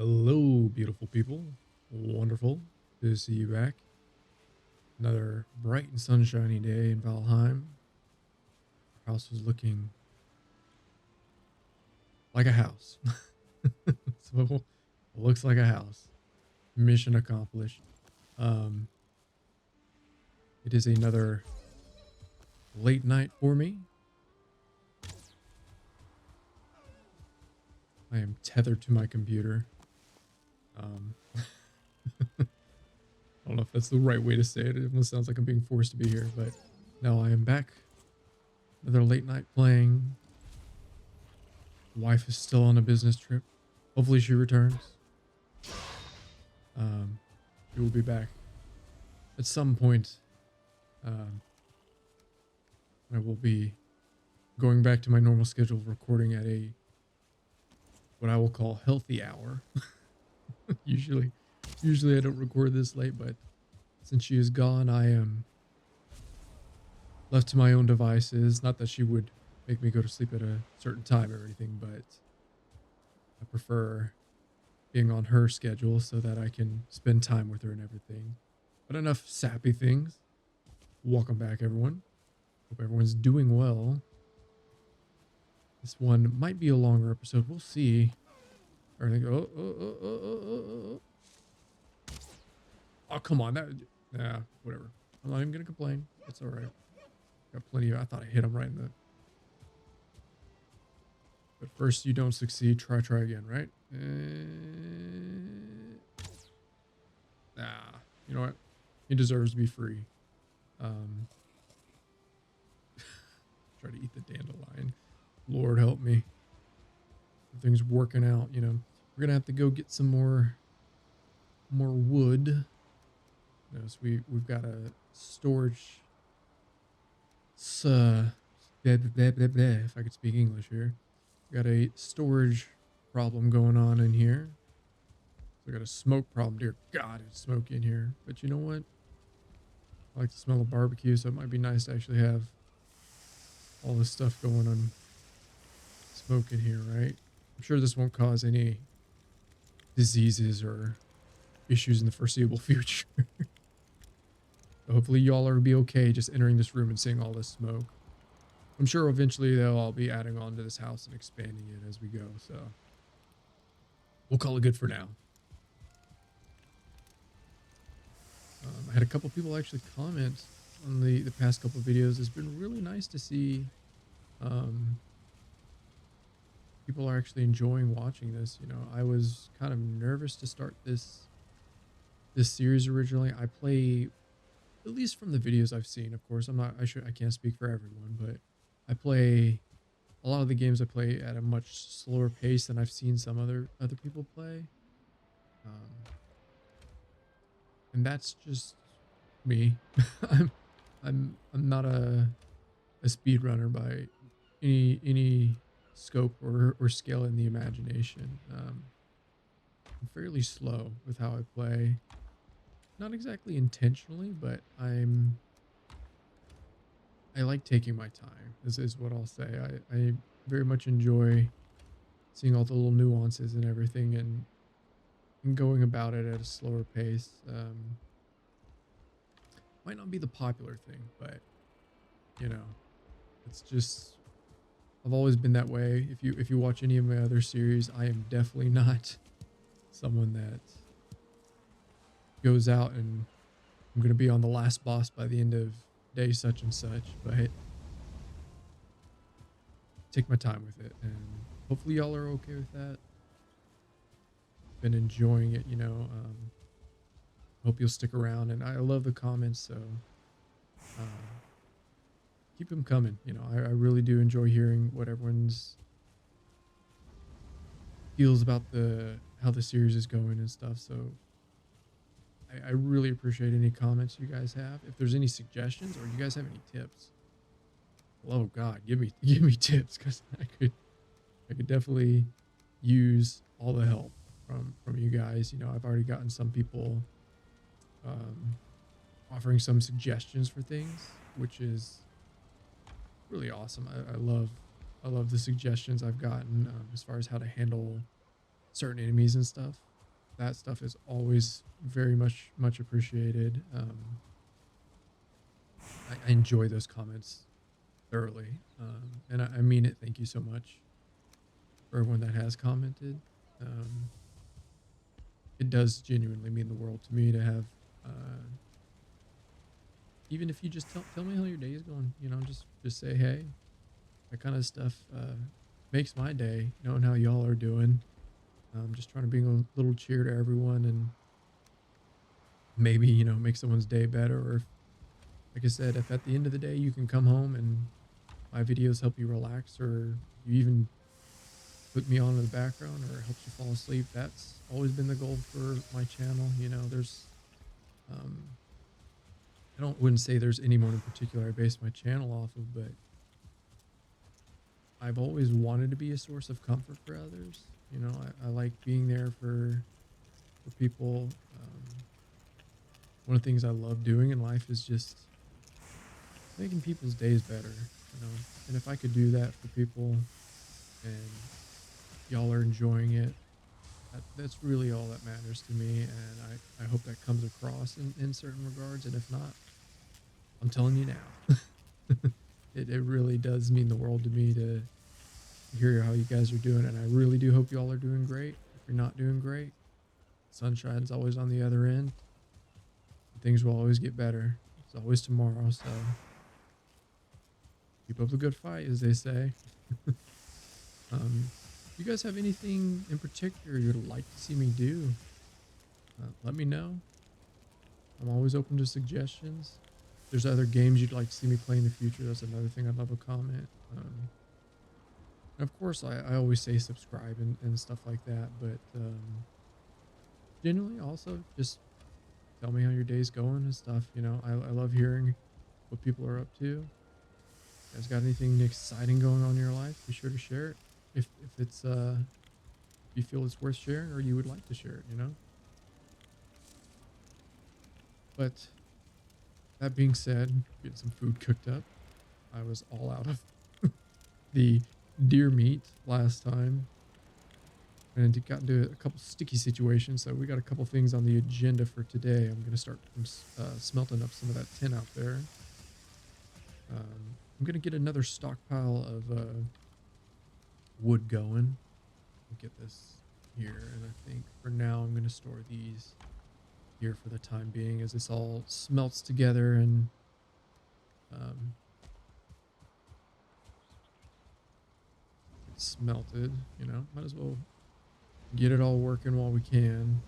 Hello, beautiful people. Wonderful to see you back. Another bright and sunshiny day in Valheim. Our house is looking like a house. So it looks like a house. Mission accomplished. Um, it is another late night for me. I am tethered to my computer. I don't know if that's the right way to say it. It almost sounds like I'm being forced to be here, but no, I am back. Another late night playing. Wife is still on a business trip. Hopefully she returns. She will be back at some point. Um, I will be going back to my normal schedule of recording at a what I will call healthy hour. usually, usually I don't record this late, but since she is gone, I am left to my own devices. Not that she would make me go to sleep at a certain time or anything, but I prefer being on her schedule so that I can spend time with her and everything. But enough sappy things. Welcome back, everyone. Hope everyone's doing well. This one might be a longer episode. We'll see. Everything. Oh, come on. Whatever. I'm not even gonna complain. It's all right. Got plenty of. I thought I hit him right in the. But first, you don't succeed. Try again, right? You know what? He deserves to be free. Try to eat the dandelion. Lord help me. Everything's working out, you know. We're gonna have to go get some more wood. Notice we've got a storage. If I could speak English here, we got a storage problem going on in here. We got a smoke problem. Dear God, it's smoky in here. But you know what? I like the smell of barbecue, so it might be nice to actually have all this stuff going on. Smoke in here, right? I'm sure this won't cause any diseases or issues in the foreseeable future. Hopefully y'all are be okay just entering this room and seeing all this smoke. I'm sure eventually they'll all be adding on to this house and expanding it as we go, so we'll call it good for now. I had a couple people actually comment on the past couple videos. It's been really nice to see people are actually enjoying watching this. You know, I was kind of nervous to start this series originally. I play, at least from the videos I've seen, of course, I can't speak for everyone, but I play a lot of the games I play at a much slower pace than I've seen some other people play. And that's just me. I'm not a speed runner by any scope or scale in the imagination. I'm fairly slow with how I play. Not exactly intentionally, but I like taking my time. This is what I'll say. I very much enjoy seeing all the little nuances and everything and going about it at a slower pace. Might not be the popular thing, but you know, it's just I've always been that way. If you watch any of my other series, I am definitely not someone that goes out and I'm gonna be on the last boss by the end of day such and such, but take my time with it, and hopefully y'all are okay with that. Been enjoying it, you know. Hope you'll stick around, and I love the comments, so keep them coming. You know, I really do enjoy hearing what everyone's feels about how the series is going and stuff. So I really appreciate any comments you guys have. If there's any suggestions or you guys have any tips, oh God, give me tips, because I could definitely use all the help from you guys. You know, I've already gotten some people offering some suggestions for things, which is really awesome. I love the suggestions I've gotten as far as how to handle certain enemies and stuff. that stuff is always very much appreciated. I enjoy those comments thoroughly, and I mean it. Thank you so much for everyone that has commented. Um, it does genuinely mean the world to me to have, even if you just tell me how your day is going. You know, just say hey. That kind of stuff makes my day, knowing how y'all are doing. Just trying to bring a little cheer to everyone, and maybe, you know, make someone's day better. Or if, like I said, if at the end of the day you can come home and my videos help you relax, or you even put me on in the background or helps you fall asleep, that's always been the goal for my channel. You know, there's, um, wouldn't say there's anyone in particular I base my channel off of, but I've always wanted to be a source of comfort for others. You know, I like being there for people. One of the things I love doing in life is just making people's days better, you know. And if I could do that for people and y'all are enjoying it, that's really all that matters to me. And I hope that comes across in certain regards. And if not, I'm telling you now, it really does mean the world to me to hear how you guys are doing. And I really do hope y'all are doing great. If you're not doing great, sunshine's always on the other end. Things will always get better. It's always tomorrow. So keep up the good fight, as they say. You guys have anything in particular you'd like to see me do? Let me know. I'm always open to suggestions. If there's other games you'd like to see me play in the future, that's another thing I'd love a comment. And of course, I always say subscribe and stuff like that. But generally, also just tell me how your day's going and stuff. You know, I love hearing what people are up to. You guys got anything exciting going on in your life? Be sure to share it. If it's if you feel it's worth sharing or you would like to share it, you know. But that being said, getting some food cooked up. I was all out of the deer meat last time, and it got into a couple sticky situations. So we got a couple things on the agenda for today. I'm gonna start smelting up some of that tin out there. I'm gonna get another stockpile of wood going. I'll get this here, and I think for now I'm gonna store these here for the time being as this all smelts together and it's smelted. You know, might as well get it all working while we can.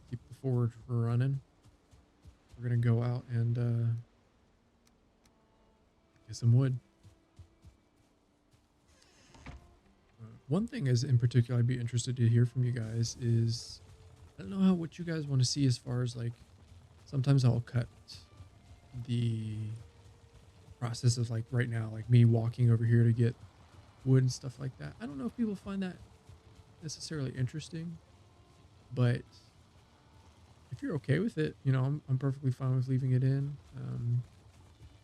Keep the forge running. We're gonna go out and get some wood. One thing is in particular I'd be interested to hear from you guys is, I don't know what you guys want to see as far as, like, sometimes I'll cut the process of, like, right now, like me walking over here to get wood and stuff like that. I don't know if people find that necessarily interesting, but if you're okay with it, you know, I'm perfectly fine with leaving it in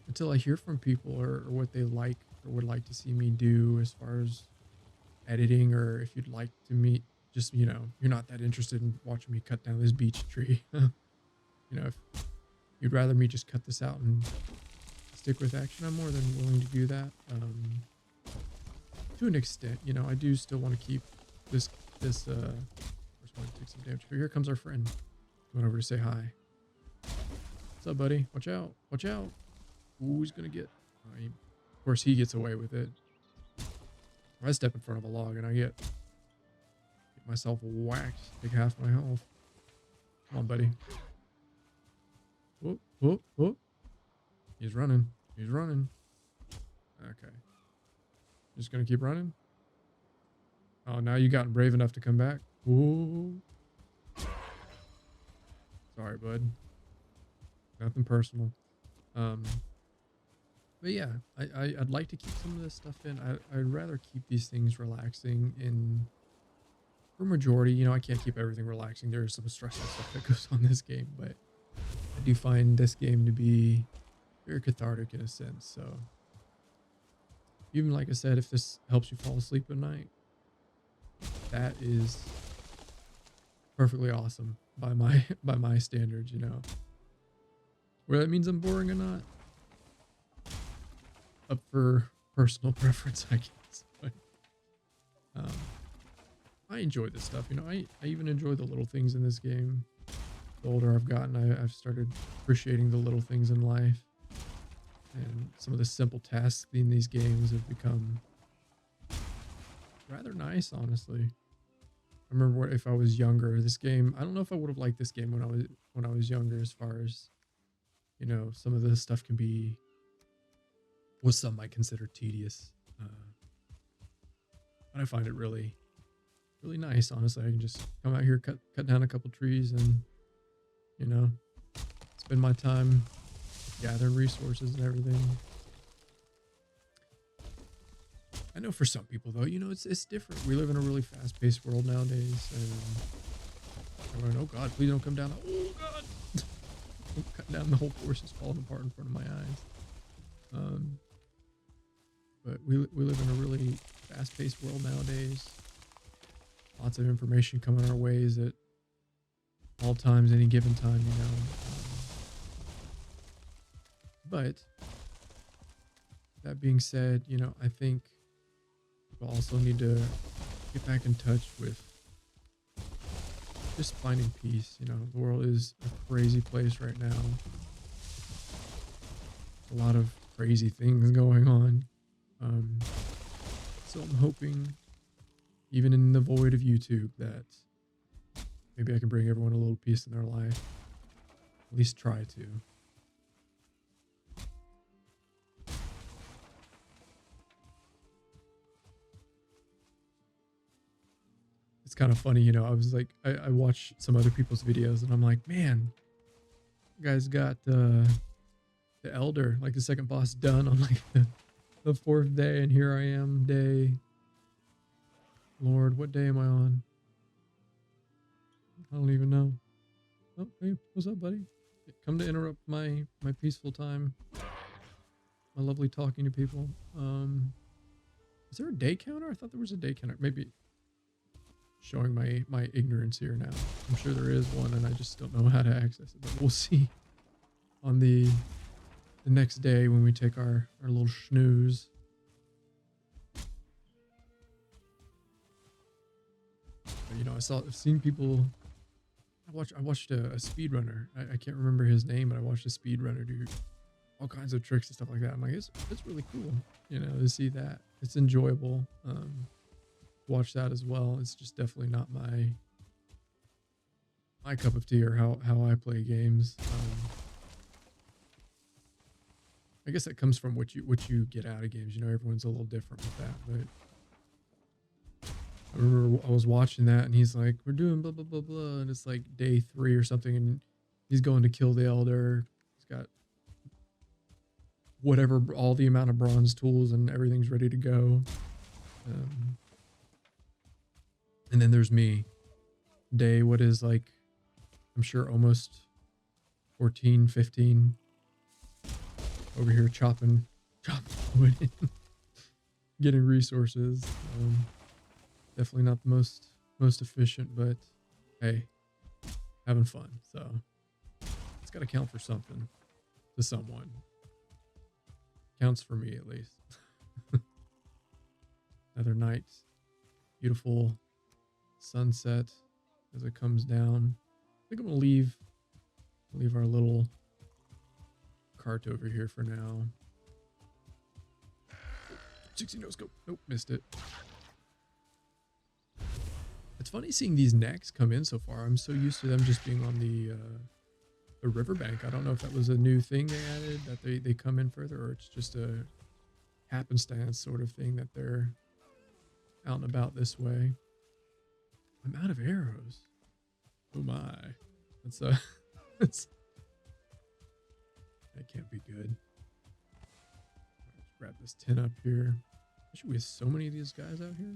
until I hear from people or what they like or would like to see me do as far as editing, or if you'd like to meet, just, you know, you're not that interested in watching me cut down this beech tree. You know, if you'd rather me just cut this out and stick with action, I'm more than willing to do that. To an extent, you know, I do still want to keep this first one to take some damage. But here comes our friend. Went over to say hi. What's up, buddy? Watch out. Watch out. Ooh, he's gonna get, of course he gets away with it. I step in front of a log and I get myself whacked. Take half my health. Come on, buddy. Whoop, whoop, whoop. He's running. He's running. Okay. Just gonna keep running. Oh, now you got brave enough to come back. Ooh. Sorry, bud. Nothing personal. But yeah, I'd like to keep some of this stuff in. I'd rather keep these things relaxing in, for majority. You know, I can't keep everything relaxing. There's some stressful stuff that goes on this game, but I do find this game to be very cathartic in a sense. So even like I said, if this helps you fall asleep at night, that is perfectly awesome by my by my standards, you know. Whether that means I'm boring or not, up for personal preference, I guess. But um, I enjoy this stuff, you know. I even enjoy the little things in this game. The older I've gotten, I've started appreciating the little things in life, and some of the simple tasks in these games have become rather nice, honestly. I remember if I was younger, this game, I don't know if I would have liked this game when I was younger, as far as, you know, some of this stuff can be what some might consider tedious. But I find it really, really nice, honestly. I can just come out here, cut down a couple trees, and, you know, spend my time gathering resources and everything. I know for some people, though, you know, it's different. We live in a really fast-paced world nowadays, and everyone, oh God, please don't come down. Oh God, cut down, the whole forest is falling apart in front of my eyes. But we live in a really fast-paced world nowadays. Lots of information coming our ways at all times, any given time, you know. But that being said, you know, I think people also need to get back in touch with just finding peace. You know, the world is a crazy place right now. A lot of crazy things going on. So I'm hoping, even in the void of YouTube, that maybe I can bring everyone a little peace in their life. At least try to. It's kind of funny, you know, I was like, I watched some other people's videos and I'm like, man, you guys got the elder, like the second boss, done on like the fourth day, and here I am, day, Lord, what day am I on? I don't even know. Oh, hey, what's up, buddy? Come to interrupt my peaceful time, my lovely talking to people. Is there a day counter? I thought there was a day counter. Maybe showing my ignorance here now. I'm sure there is one, and I just don't know how to access it. But we'll see on the next day when we take our little snooze. But, you know, I've seen people. I watched a speedrunner. I can't remember his name, but I watched a speedrunner do all kinds of tricks and stuff like that. I'm like, it's really cool, you know, to see that. It's enjoyable. Watch that as well. It's just definitely not my cup of tea, or how I play games. I guess that comes from what you get out of games. You know, everyone's a little different with that. But I remember I was watching that, and he's like, "We're doing blah blah blah blah," and it's like day 3 or something, and he's going to kill the elder. He's got whatever, all the amount of bronze tools, and everything's ready to go. And then there's me, day, what is, like, I'm sure almost 14, 15, over here chopping wood and getting resources. Definitely not the most efficient, but hey, having fun. So it's got to count for something to someone. Counts for me, at least. Another night, beautiful sunset as it comes down. I think I'm gonna leave our little cart over here for now. 60 no scope. Nope, missed it. It's funny seeing these necks come in so far. I'm so used to them just being on the riverbank. I don't know if that was a new thing they added, that they come in further, or it's just a happenstance sort of thing that they're out and about this way. I'm out of arrows. Oh my. That's that's, that can't be good. Let's grab this tin up here. Actually, we have so many of these guys out here.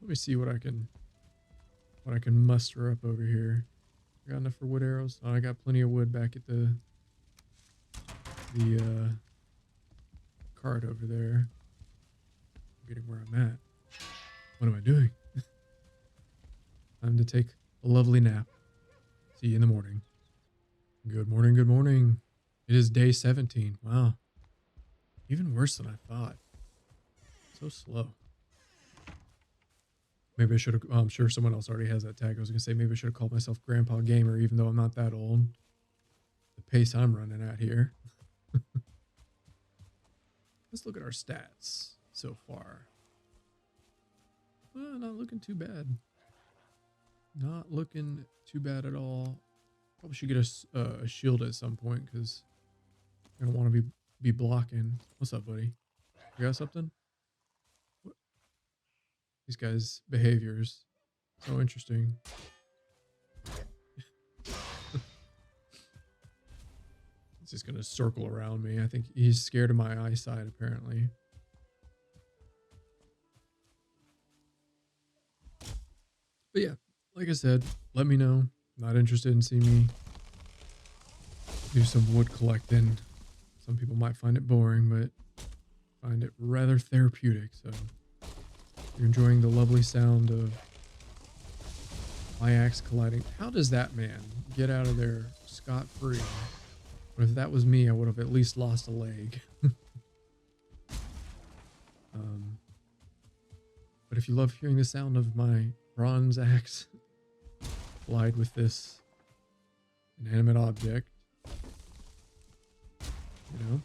Let me see what I can muster up over here. Got enough for wood arrows? Oh, I got plenty of wood back at the cart over there. I'm getting where I'm at. What am I doing? Time to take a lovely nap. See you in the morning. Good morning, good morning. It is day 17. Wow. Even worse than I thought. So slow. Maybe I should have, I'm sure someone else already has that tag. I was going to say maybe I should have called myself Grandpa Gamer, even though I'm not that old. The pace I'm running at here. Let's look at our stats so far. Well, not looking too bad. Not looking too bad at all. Probably should get a shield at some point because I don't want to be blocking. What's up, buddy? You got something? What? These guys' behaviors. So interesting. He's just going to circle around me. I think he's scared of my eyesight, apparently. But yeah, like I said, let me know. Not interested in seeing me do some wood collecting. Some people might find it boring, but find it rather therapeutic. So if you're enjoying the lovely sound of my axe colliding. How does that man get out of there scot-free? But if that was me, I would have at least lost a leg. But if you love hearing the sound of my bronze axe collide with this inanimate object, you know,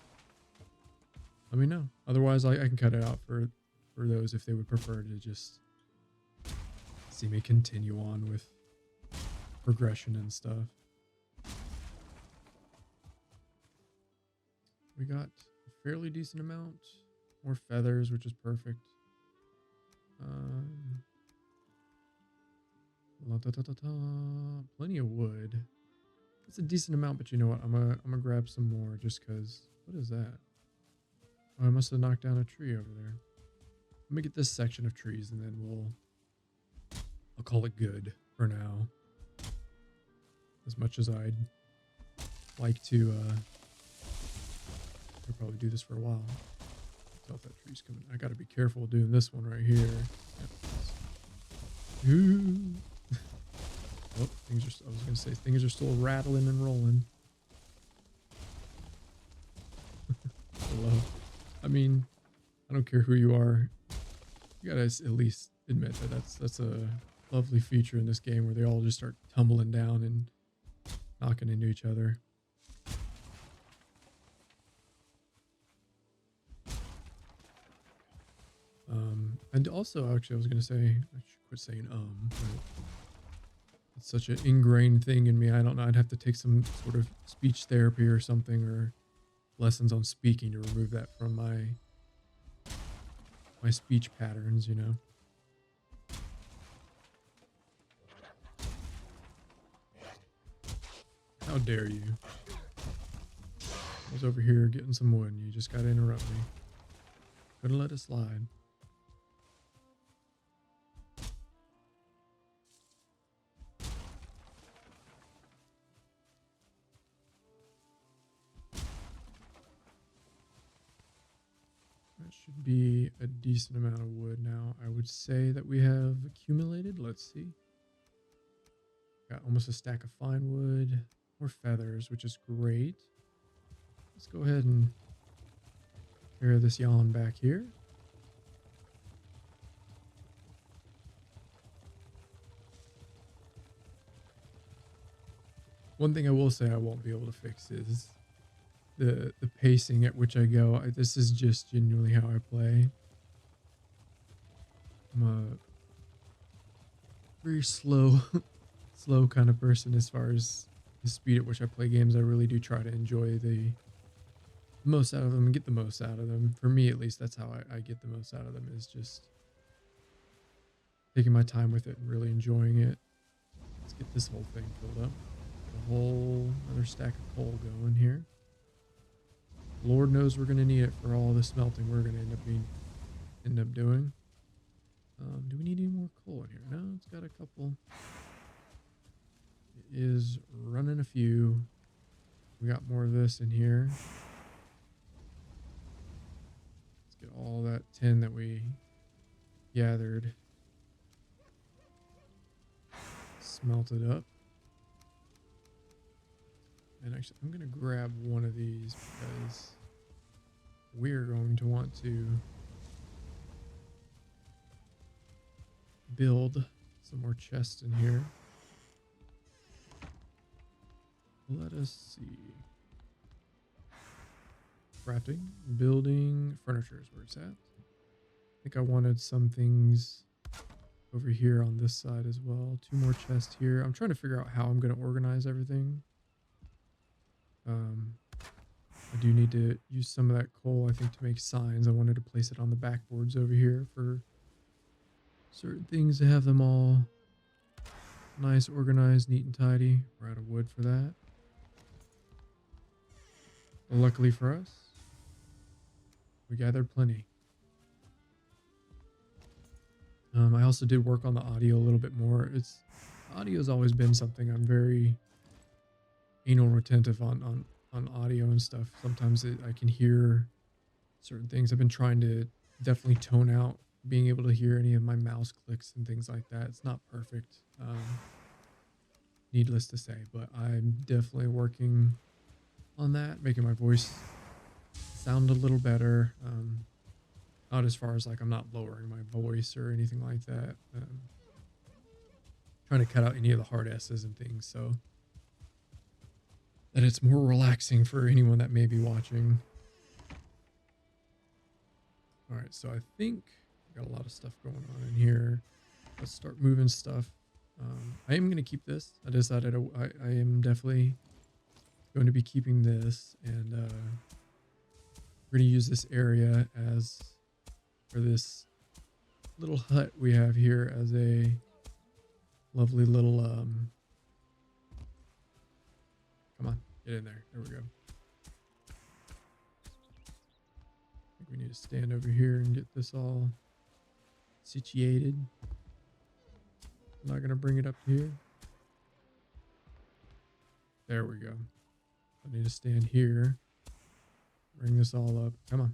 let me know. Otherwise, I can cut it out for those if they would prefer to just see me continue on with progression and stuff. We got a fairly decent amount. More feathers, which is perfect. Plenty of wood. That's a decent amount, but you know what? I'm gonna grab some more just because. What is that? Oh, I must have knocked down a tree over there. Let me get this section of trees and then I'll call it good for now. As much as I'd like to I'll probably do this for a while. Tell if that tree's coming. I gotta be careful doing this one right here. Ooh. Oh, things are. I was gonna say things are still rattling and rolling. Hello. I mean, I don't care who you are. You gotta at least admit that that's a lovely feature in this game where they all just start tumbling down and knocking into each other. And also, actually, I was gonna say I should quit saying but it's such an ingrained thing in me. I don't know. I'd have to take some sort of speech therapy or something, or lessons on speaking to remove that from my speech patterns. You know. How dare you? I was over here getting some wood, and you just gotta interrupt me. Could have let it slide. That should be a decent amount of wood now. I would say that we have accumulated. Let's see. Got almost a stack of fine wood. More feathers, which is great. Let's go ahead and carry this yawn back here. One thing I will say I won't be able to fix is the pacing at which I go. This is just genuinely how I play. I'm a very slow kind of person as far as the speed at which I play games. I really do try to enjoy the most out of them and get the most out of them. For me, at least, that's how I get the most out of them, is just taking my time with it and really enjoying it. Let's get this whole thing filled up. A whole other stack of coal going here. Lord knows we're going to need it for all the smelting we're going to end up doing. Do we need any more coal in here? No, it's got a couple. It is running a few. We got more of this in here. Let's get all that tin that we gathered smelted up. And actually, I'm going to grab one of these because we're going to want to build some more chests in here. Let us see. Crafting, building, furniture is where it's at. I think I wanted some things over here on this side as well. 2 more chests here. I'm trying to figure out how I'm going to organize everything. I do need to use some of that coal, I think, to make signs. I wanted to place it on the backboards over here for certain things to have them all nice, organized, neat, and tidy. We're out of wood for that. But luckily for us, we gathered plenty. I also did work on the audio a little bit more. Audio's always been something I'm very anal retentive on audio and stuff. Sometimes I can hear certain things. I've been trying to definitely tone out being able to hear any of my mouse clicks and things like that. It's not perfect, needless to say, but I'm definitely working on that, making my voice sound a little better. Not as far as like I'm not lowering my voice or anything like that. Trying to cut out any of the hard S's and things so that it's more relaxing for anyone that may be watching. All right, so I think we got a lot of stuff going on in here. Let's start moving stuff. I am going to keep this. I decided I am definitely going to be keeping this, and we're going to use this area as for this little hut we have here as a lovely little come on, get in there. There we go. I think we need to stand over here and get this all situated. I'm not going to bring it up to here. There we go. I need to stand here. Bring this all up. Come on.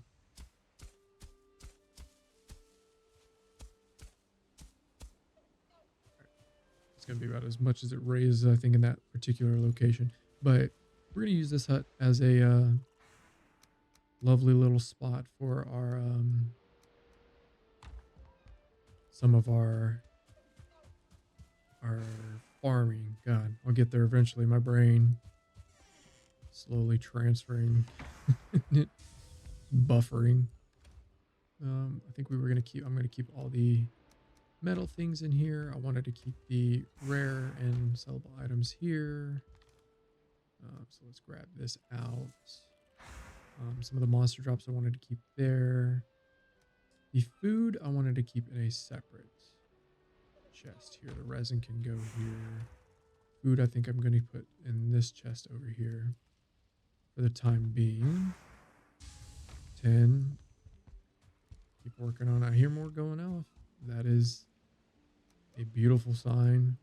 It's going to be about as much as it raises, I think, in that particular location. But we're going to use this hut as a lovely little spot for our some of our farming. God, I'll get there eventually. My brain slowly transferring, buffering. I think we were going to keep, I'm going to keep all the metal things in here. I wanted to keep the rare and sellable items here. So let's grab this out. Some of the monster drops I wanted to keep there. The food I wanted to keep in a separate chest here. The resin can go here. Food I think I'm going to put in this chest over here for the time being. 10. Keep working on it. I hear more going off. That is a beautiful sign.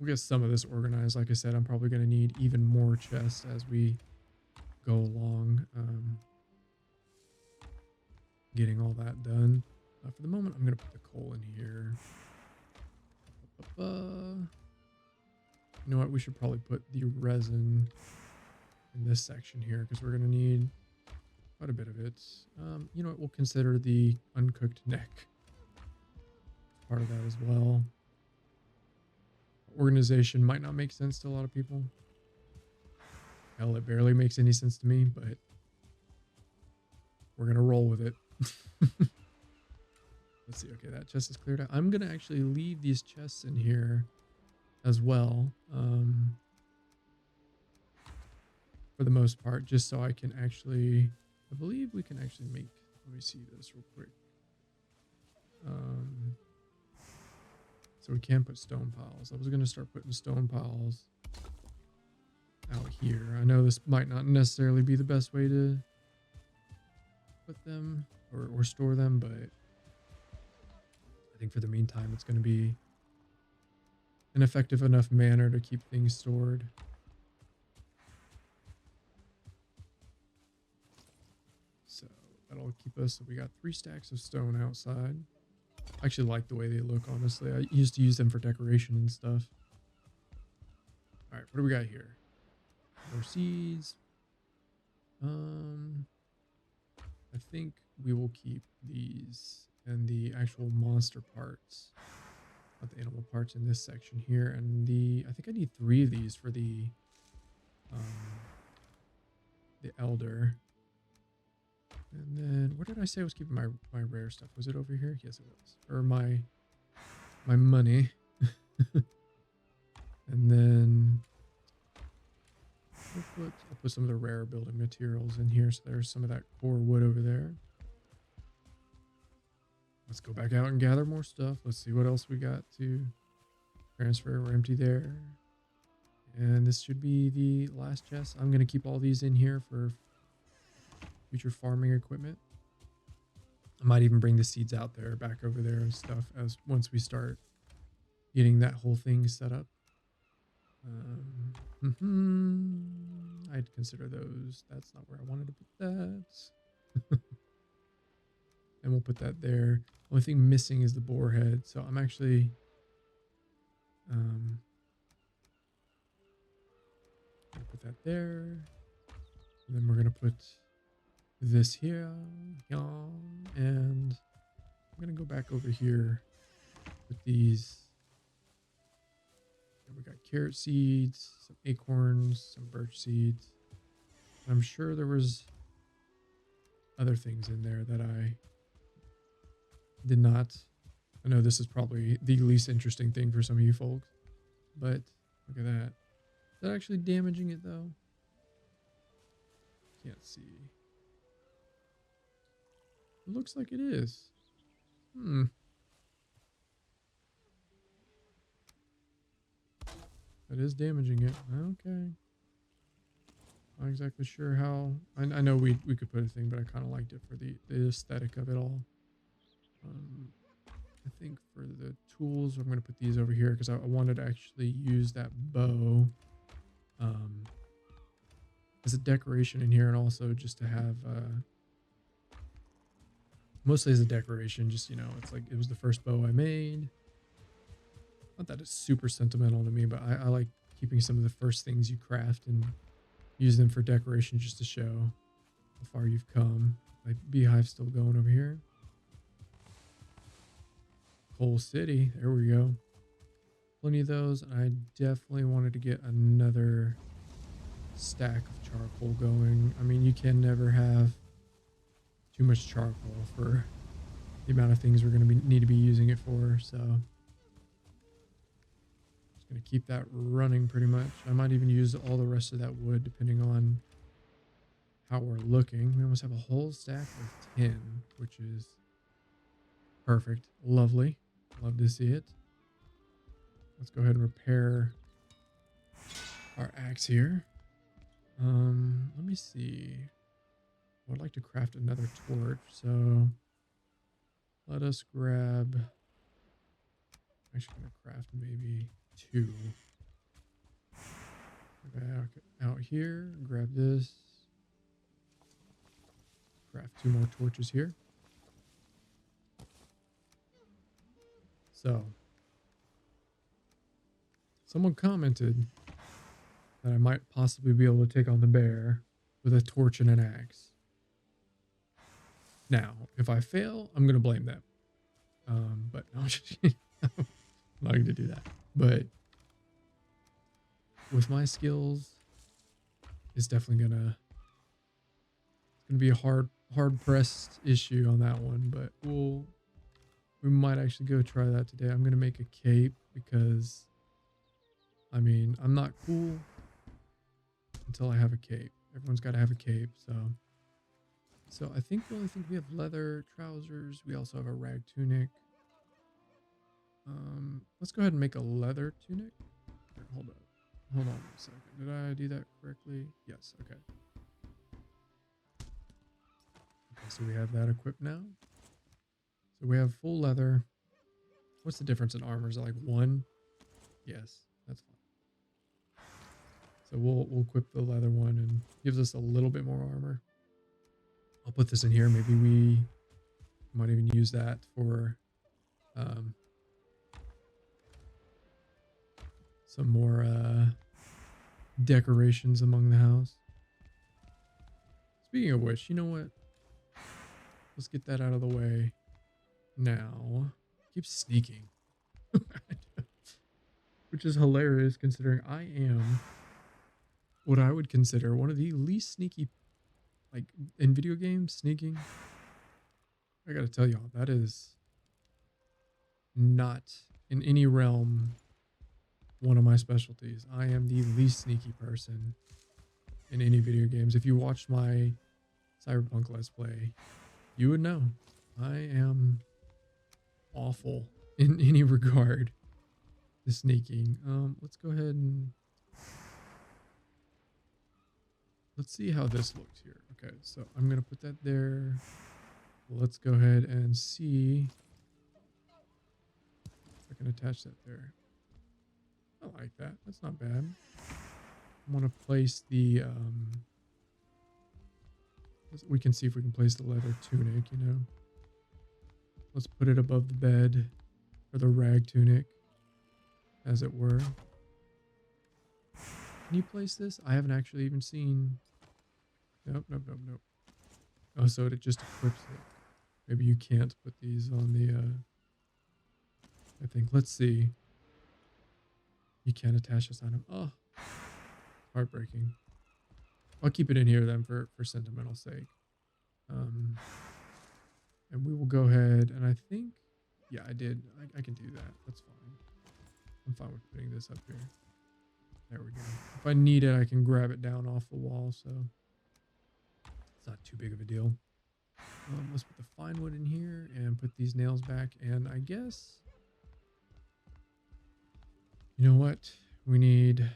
We'll get some of this organized. Like I said, I'm probably going to need even more chests as we go along. Getting all that done. For the moment, I'm going to put the coal in here. You know what? We should probably put the resin in this section here because we're going to need quite a bit of it. You know what? We'll consider the uncooked neck part of that as well. Organization might not make sense to a lot of people. Hell, it barely makes any sense to me, but we're going to roll with it. Let's see. Okay, that chest is cleared out. I'm going to actually leave these chests in here as well. For the most part, just so I can actually, I believe we can actually make, let me see this real quick. So we can put stone piles. I was going to start putting stone piles out here. I know this might not necessarily be the best way to put them or store them, but I think for the meantime, it's going to be an effective enough manner to keep things stored. So that'll keep us, so we got 3 stacks of stone outside. I actually like the way they look, honestly. I used to use them for decoration and stuff. All right, what do we got here? More seeds. I think we will keep these and the actual monster parts, not the animal parts in this section here. And I think I need 3 of these for the elder. And then what did I say I was keeping my rare stuff? Was it over here? Yes, it was. Or my money. And then I'll put some of the rare building materials in here. So there's some of that core wood over there. Let's go back out and gather more stuff. Let's see what else we got to transfer. We're empty there. And this should be the last chest. I'm going to keep all these in here for future farming equipment. I might even bring the seeds out there, back over there and stuff as once we start getting that whole thing set up. I'd consider those. That's not where I wanted to put that. And we'll put that there. Only thing missing is the boar head. So I'm actually gonna put that there. And then we're gonna put this here. And I'm gonna go back over here with these. We got carrot seeds, some acorns, some birch seeds. I'm sure there was other things in there that I did not. I know this is probably the least interesting thing for some of you folks, but look at that. Is that actually damaging it though? Can't see. It looks like it is. That is damaging it. Okay. Not exactly sure how. I know we could put a thing, but I kind of liked it for the aesthetic of it all. I think for the tools, I'm going to put these over here because I wanted to actually use that bow as a decoration in here, and also just to have mostly as a decoration. Just, you know, it's like it was the first bow I made. Not that it's super sentimental to me, but I like keeping some of the first things you craft and use them for decoration just to show how far you've come. Like beehive still going over here. Coal City, there we go. Plenty of those. I definitely wanted to get another stack of charcoal going. I mean, you can never have too much charcoal for the amount of things we're going to need to be using it for. So just going to keep that running pretty much. I might even use all the rest of that wood depending on how we're looking. We almost have a whole stack of 10, which is perfect. Lovely. Love to see it. Let's go ahead and repair our axe here. Let me see. I would like to craft another torch, so let us grab. I'm actually gonna craft maybe 2. Back out here, grab this. Craft 2 more torches here. So, someone commented that I might possibly be able to take on the bear with a torch and an axe. Now, if I fail, I'm going to blame them. But no, I'm not going to do that. But with my skills, it's definitely going to be a hard pressed issue on that one. But we might actually go try that today. I'm going to make a cape because, I mean, I'm not cool until I have a cape. Everyone's got to have a cape, so I think the only thing we have leather trousers. We also have a rag tunic. Let's go ahead and make a leather tunic. Here, hold on a second. Did I do that correctly? Yes. Okay. Okay, so we have that equipped now. So we have full leather. What's the difference in armor? Is it like 1? Yes, that's fine. So we'll equip the leather one and gives us a little bit more armor. I'll put this in here. Maybe we might even use that for Um, some more decorations among the house. Speaking of which, you know what? Let's get that out of the way now. Keep sneaking. Which is hilarious considering I am what I would consider one of the least sneaky, like in video games, sneaking. I gotta tell y'all, that is not in any realm one of my specialties. I am the least sneaky person in any video games. If you watched my Cyberpunk Let's Play, you would know I am awful in any regard to sneaking. Let's go ahead and let's see how this looks here. Okay, so I'm gonna put that there. Let's go ahead and see if I can attach that there. I like that. That's not bad. I want to place the we can see if we can place the leather tunic, you know. Let's put it above the bed, or the rag tunic, as it were. Can you place this? I haven't actually even seen. Nope. Oh, so it just equips it. Maybe you can't put these on the I think. Let's see. You can't attach this item. Oh, heartbreaking. I'll keep it in here then for sentimental sake. And we will go ahead and I think, yeah, I did. I can do that. That's fine. I'm fine with putting this up here. There we go. If I need it, I can grab it down off the wall, so it's not too big of a deal. Let's put the fine wood in here and put these nails back. And I guess, you know what? We need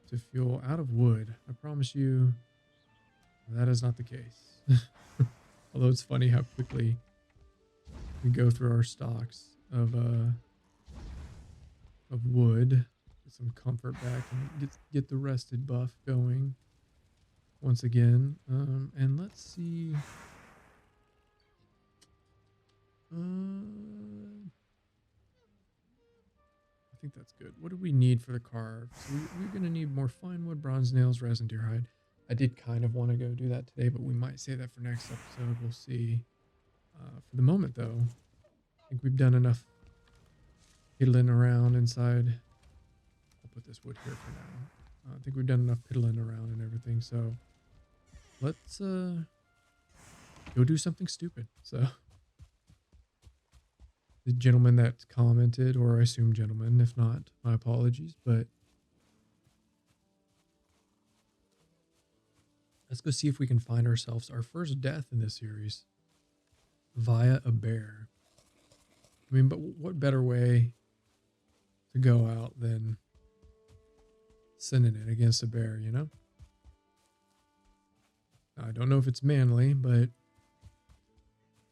to fuel out of wood. I promise you that is not the case. Although it's funny how quickly we go through our stocks of wood. Get some comfort back and get the rested buff going once again. And let's see. I think that's good. What do we need for the carve? So we're going to need more fine wood, bronze nails, resin, deer hide. I did kind of want to go do that today, but we might save that for next episode. We'll see. For the moment, though, I think we've done enough piddling around inside. I'll put this wood here for now. I think we've done enough piddling around and everything, so let's go do something stupid. So the gentleman that commented, or I assume gentleman, if not, my apologies, but let's go see if we can find ourselves our first death in this series via a bear. I mean, but what better way to go out than sending it against a bear, you know? I don't know if it's manly, but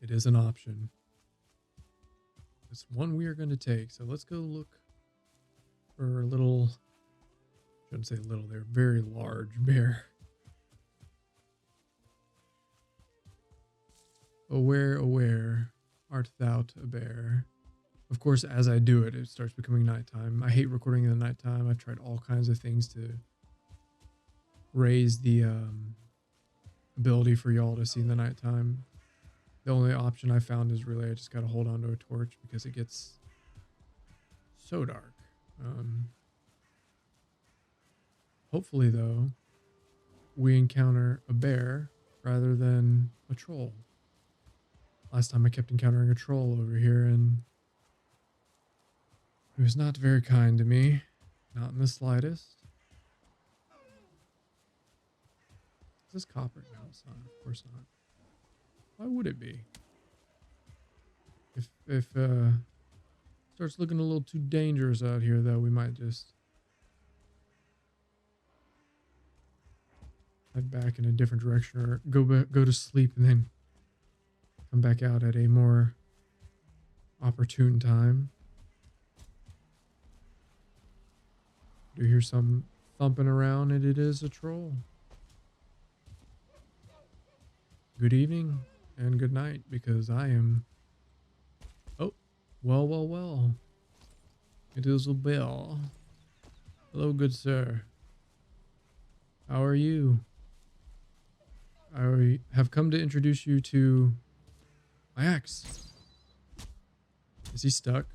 it is an option. It's one we are going to take. So let's go look for a little, shouldn't say little, they're very large bear. Aware art thou a bear? Of course, as I do it, it starts becoming nighttime. I hate recording in the nighttime. I've tried all kinds of things to raise the ability for y'all to see in the nighttime. The only option I found is really I just got to hold on to a torch because it gets so dark. Hopefully, though, we encounter a bear rather than a troll. Last time I kept encountering a troll over here, and he was not very kind to me. Not in the slightest. Is this copper? No, it's not. Of course not. Why would it be? If starts looking a little too dangerous out here, though, we might just head back in a different direction, or go to sleep and then come back out at a more opportune time. Do you hear some thumping around, and it is a troll. Good evening and good night, because I am... Oh, Well, well, well. It is a Bill. Hello, good sir. How are you? I have come to introduce you to my axe. Is he stuck?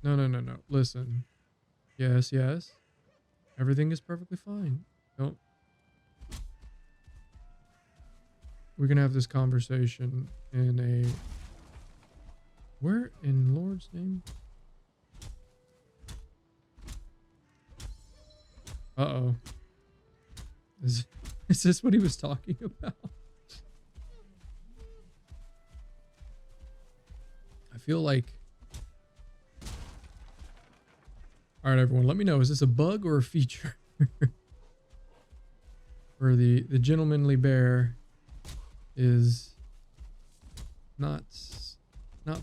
No, no, no, no. Listen. Yes, yes. Everything is perfectly fine. Don't. We can have this conversation in a. Where in Lord's name? Uh-oh. Is, is this what he was talking about? I feel like... All right, everyone, let me know. Is this a bug or a feature? Where the gentlemanly bear is not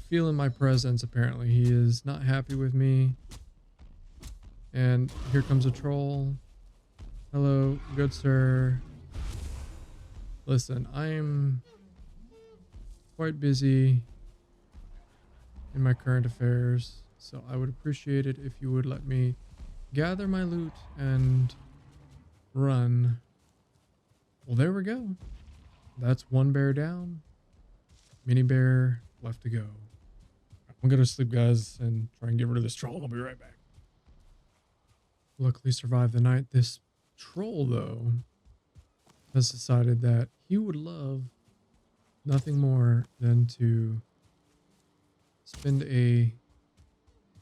feeling my presence, apparently. He is not happy with me. And here comes a troll. Hello, good sir. Listen, I'm quite busy in my current affairs, so I would appreciate it if you would let me gather my loot and run. Well, there we go. That's one bear down. Mini bear left to go. I'm gonna sleep, guys, and try and get rid of this troll. I'll be right back. Luckily survived the night. This troll, though, has decided that he would love nothing more than to spend a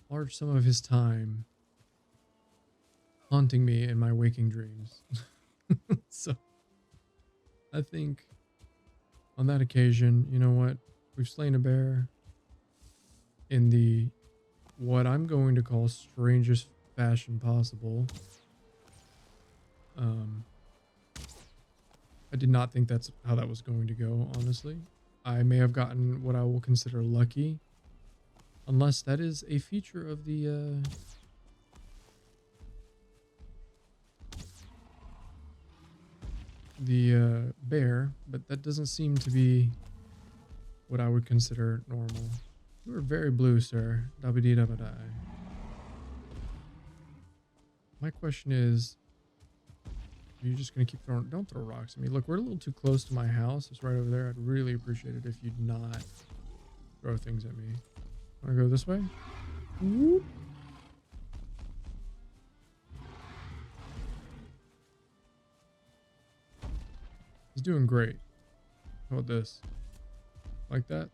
large sum of his time haunting me in my waking dreams. So I think on that occasion, you know what? We've slain a bear in the what I'm going to call strangest fashion possible. I did not think that's how that was going to go, honestly. I may have gotten what I will consider lucky, unless that is a feature of the bear, but that doesn't seem to be what I would consider normal. You are very blue, sir. Dabba-dee-dabba-die. My question is, are you just going to keep throwing... Don't throw rocks at me. Look, we're a little too close to my house. It's right over there. I'd really appreciate it if you'd not throw things at me. Want to go this way? Whoop. He's doing great. How about this? Like that?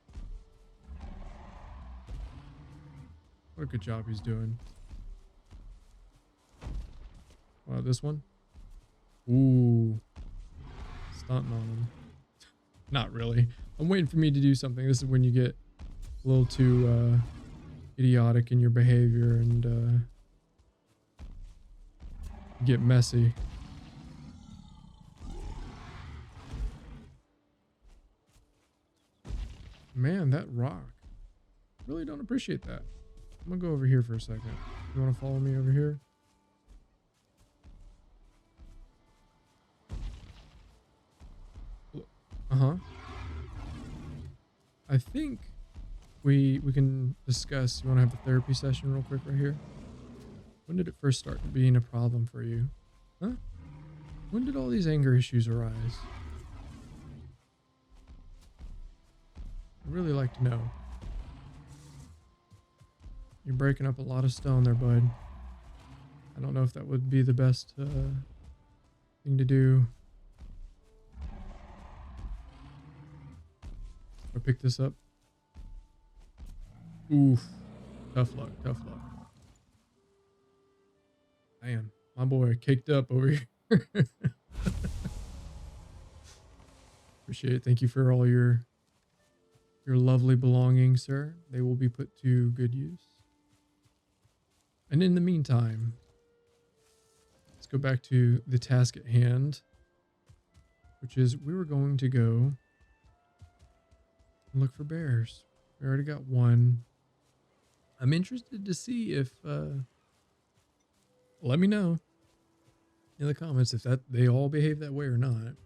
What a good job he's doing. Wow, this one? Ooh. Stunting on him. Not really. I'm waiting for me to do something. This is when you get a little too idiotic in your behavior and get messy. Man, that rock. Really don't appreciate that. I'm gonna go over here for a second. You wanna follow me over here? Uh-huh. I think we can discuss. You wanna have a therapy session real quick right here? When did it first start being a problem for you? Huh? When did all these anger issues arise? I'd really like to know. You're breaking up a lot of stone there, bud. I don't know if that would be the best thing to do. I'll pick this up. Oof. Tough luck, tough luck. Man, my boy caked up over here. Appreciate it. Thank you for all your lovely belongings, sir. They will be put to good use. And in the meantime, let's go back to the task at hand, which is we were going to go and look for bears. We already got one. I'm interested to see if, let me know in the comments if that they all behave that way or not.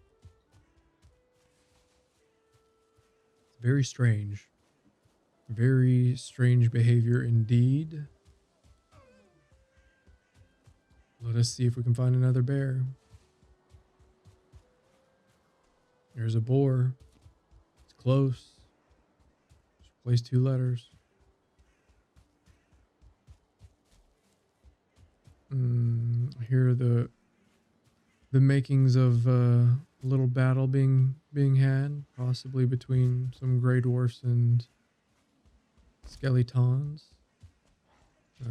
Very strange. Very strange behavior indeed. Let us see if we can find another bear. There's a boar. It's close. Just replace 2 letters. I hear the makings of a little battle being had, possibly between some gray dwarfs and skeletons.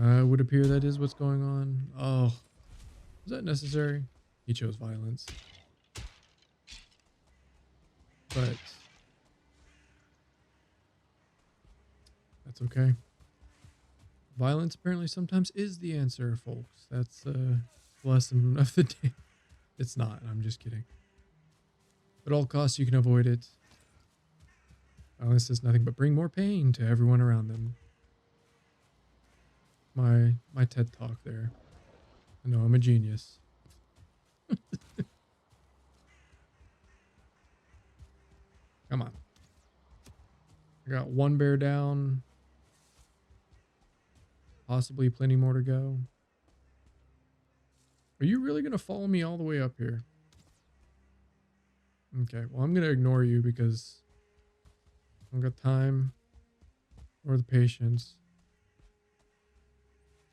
It would appear that is what's going on. Oh, is that necessary? He chose violence. But that's okay. Violence apparently sometimes is the answer, folks. That's the lesson of the day. It's not. I'm just kidding. At all costs, you can avoid it. Violence does nothing but bring more pain to everyone around them. My TED talk there. I know I'm a genius. Come on. I got 1 bear down. Possibly plenty more to go. Are you really going to follow me all the way up here? Okay, well, I'm going to ignore you because I don't got time or the patience.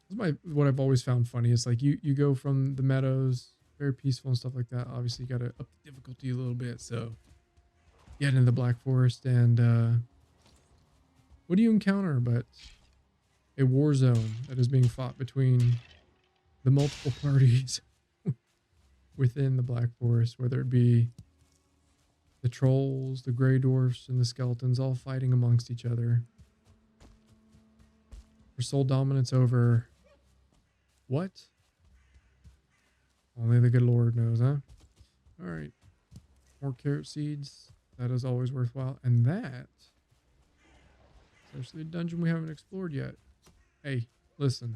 This is what I've always found funny. It's like you go from the meadows, very peaceful and stuff like that. Obviously, you got to up the difficulty a little bit. So, get into the Black Forest and what do you encounter but a war zone that is being fought between the multiple parties within the Black Forest, whether it be the trolls, the gray dwarfs, and the skeletons all fighting amongst each other for sole dominance over what? Only the good Lord knows, huh? All right. More carrot seeds. That is always worthwhile. And that is actually a dungeon we haven't explored yet. Hey, listen.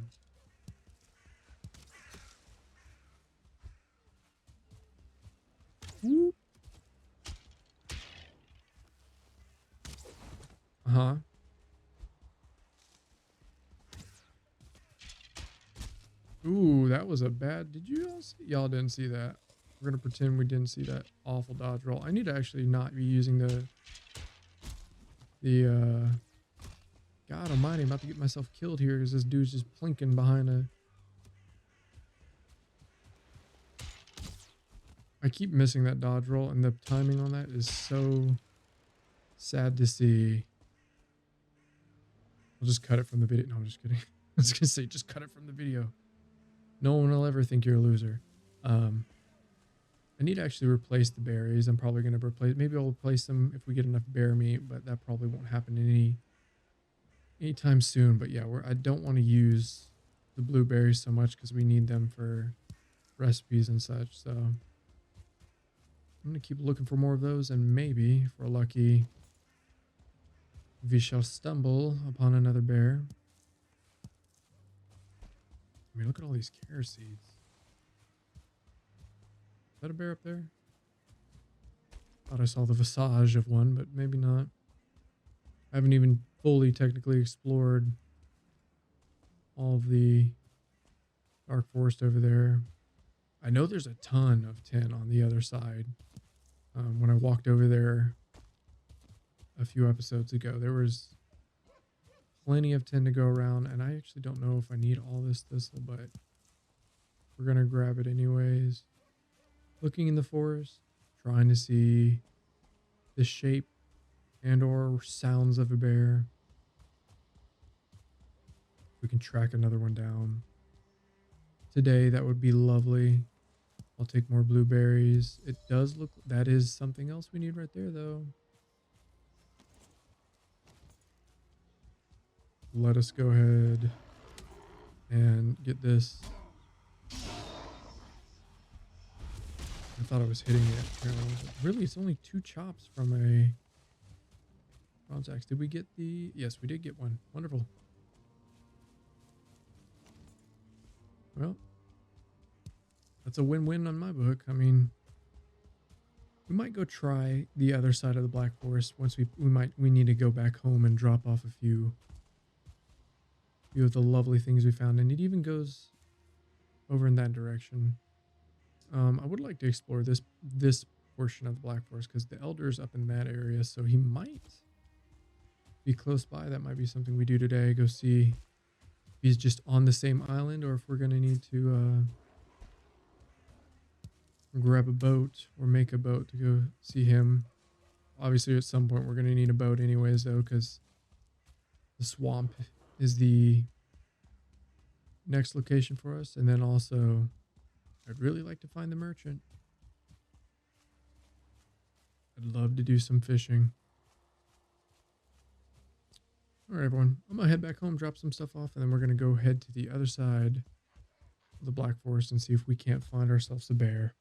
Whoop. Uh-huh. Ooh, that was a bad... Did you all see? Y'all didn't see that. We're going to pretend we didn't see that awful dodge roll. I need to actually not be using God almighty, I'm about to get myself killed here because this dude's just plinking behind a... I keep missing that dodge roll, and the timing on that is so sad to see. I'll just cut it from the video. No, I'm just kidding. I was going to say, just cut it from the video. No one will ever think you're a loser. I need to actually replace the berries. I'm probably going to replace... Maybe I'll replace them if we get enough bear meat, but that probably won't happen anytime soon. But yeah, I don't want to use the blueberries so much because we need them for recipes and such. So I'm going to keep looking for more of those, and maybe, if we're lucky, we shall stumble upon another bear. I mean, look at all these carrot seeds. Is that a bear up there? Thought I saw the visage of one, but maybe not. I haven't even fully technically explored all of the dark forest over there. I know there's a ton of tin on the other side. When I walked over there a few episodes ago, there was plenty of tin to go around, and I actually don't know if I need all this thistle, but we're gonna grab it anyways. Looking in the forest, trying to see the shape and or sounds of a bear. If we can track another one down today, that would be lovely. I'll take more blueberries. It does look... That is something else we need right there, though. Let us go ahead and get this. I thought I was hitting it. Apparently. Really, it's only 2 chops from a bronze axe. Did we get the... Yes, we did get one. Wonderful. Well, that's a win-win on my book. I mean, We might go try the other side of the Black Forest once we need to go back home and drop off a few of the lovely things we found, and it even goes over in that direction. I would like to explore this portion of the Black Forest because the Elder's up in that area, so he might be close by. That might be something we do today. Go see if he's just on the same island or if we're gonna need to grab a boat or make a boat to go see him. Obviously, at some point we're gonna need a boat anyways, though, because the swamp is the next location for us, and then also I'd really like to find the merchant. I'd love to do some fishing. All right, everyone. I'm gonna head back home, drop some stuff off, and then we're gonna go head to the other side of the Black Forest and see if we can't find ourselves a bear.